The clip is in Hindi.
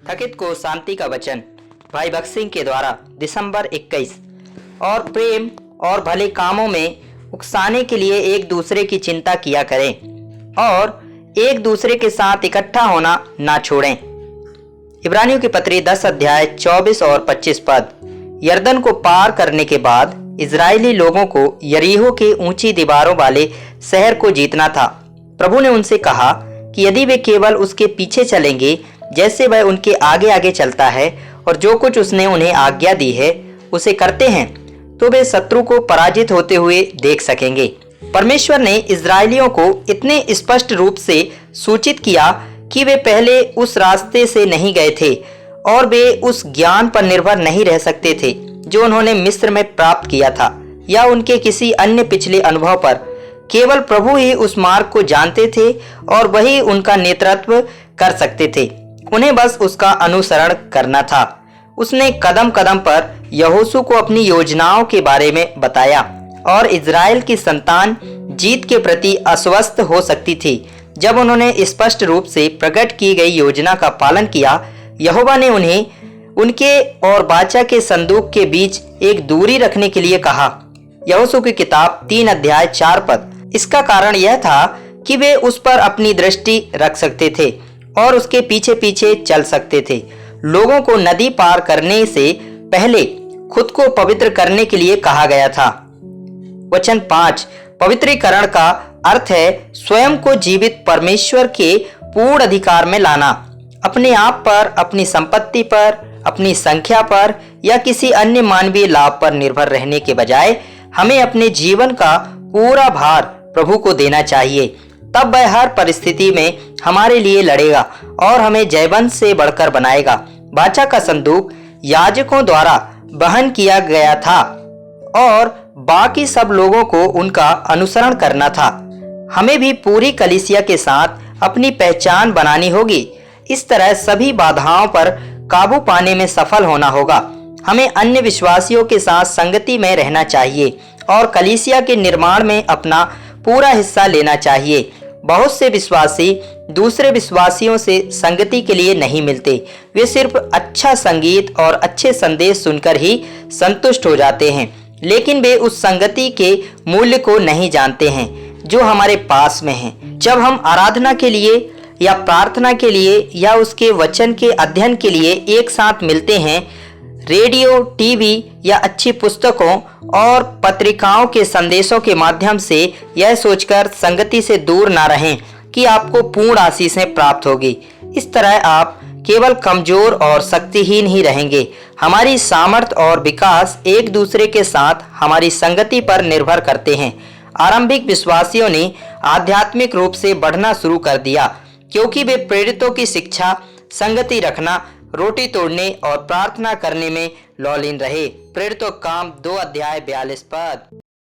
थकित को शांति का वचन, भाई भगत सिंह के द्वारा दिसंबर 21। और प्रेम और भले कामों में उकसाने के लिए एक दूसरे की चिंता किया करें और एक दूसरे के साथ इकट्ठा होना ना छोड़ें। इब्रानियों की पत्री 10 अध्याय 24 और 25 पद। यरदन को पार करने के बाद इजरायली लोगों को यरीहो के ऊंची दीवारों वाले शहर को जीतना था। प्रभु ने उनसे कहा कि यदि वे केवल उसके पीछे चलेंगे जैसे वह उनके आगे आगे चलता है और जो कुछ उसने उन्हें आज्ञा दी है उसे करते हैं, तो वे शत्रु को पराजित होते हुए देख सकेंगे। परमेश्वर ने इजरायलियों को इतने स्पष्ट रूप से सूचित किया कि वे पहले उस रास्ते से नहीं गए थे और वे उस ज्ञान पर निर्भर नहीं रह सकते थे जो उन्होंने मिस्र में प्राप्त किया था, या उनके किसी अन्य पिछले अनुभव पर। केवल प्रभु ही उस मार्ग को जानते थे और वही उनका नेतृत्व कर सकते थे। उन्हें बस उसका अनुसरण करना था। उसने कदम कदम पर यहोशू को अपनी योजनाओं के बारे में बताया और इजराइल की संतान जीत के प्रति अस्वस्थ हो सकती थी। जब उन्होंने स्पष्ट रूप से प्रकट की गई योजना का पालन किया, यहोवा ने उन्हें उनके और बाचा के संदूक के बीच एक दूरी रखने के लिए कहा। यहोशू की किताब 3 अध्याय 4 पद। इसका कारण यह था कि वे उस पर अपनी दृष्टि रख सकते थे और उसके पीछे पीछे चल सकते थे। लोगों को नदी पार करने से पहले खुद को पवित्र करने के लिए कहा गया था। वचन 5। पवित्रीकरण का अर्थ है स्वयं को जीवित परमेश्वर के पूर्ण अधिकार में लाना। अपने आप पर, अपनी संपत्ति पर, अपनी संख्या पर या किसी अन्य मानवीय लाभ पर निर्भर रहने के बजाय हमें अपने जीवन का पूरा भार प्रभु को देना चाहिए। तब वह हर परिस्थिति में हमारे लिए लड़ेगा और हमें जयवंत से बढ़कर बनाएगा। बाचा का संदूक याजकों द्वारा वहन किया गया था और बाकी सब लोगों को उनका अनुसरण करना था। हमें भी पूरी कलीसिया के साथ अपनी पहचान बनानी होगी। इस तरह सभी बाधाओं पर काबू पाने में सफल होना होगा। हमें अन्य विश्वासियों के साथ संगति में रहना चाहिए और कलीसिया के निर्माण में अपना पूरा हिस्सा लेना चाहिए। बहुत से विश्वासी दूसरे विश्वासियों से संगति के लिए नहीं मिलते। वे सिर्फ अच्छा संगीत और अच्छे संदेश सुनकर ही संतुष्ट हो जाते हैं, लेकिन वे उस संगति के मूल्य को नहीं जानते हैं जो हमारे पास में है। जब हम आराधना के लिए या प्रार्थना के लिए या उसके वचन के अध्ययन के लिए एक साथ मिलते हैं, रेडियो, टीवी या अच्छी पुस्तकों और पत्रिकाओं के संदेशों के माध्यम से यह सोचकर संगति से दूर ना रहें कि आपको पूर्ण आशीषें प्राप्त होगी। इस तरह आप केवल कमजोर और शक्तिहीन ही रहेंगे। हमारी सामर्थ्य और विकास एक दूसरे के साथ हमारी संगति पर निर्भर करते हैं। आरंभिक विश्वासियों ने आध्यात्मिक रूप से बढ़ना शुरू कर दिया क्योंकि वे प्रेरितों की शिक्षा, संगति रखना, रोटी तोड़ने और प्रार्थना करने में लौलीन रहे। प्रेरितों काम 2 अध्याय 42 पद।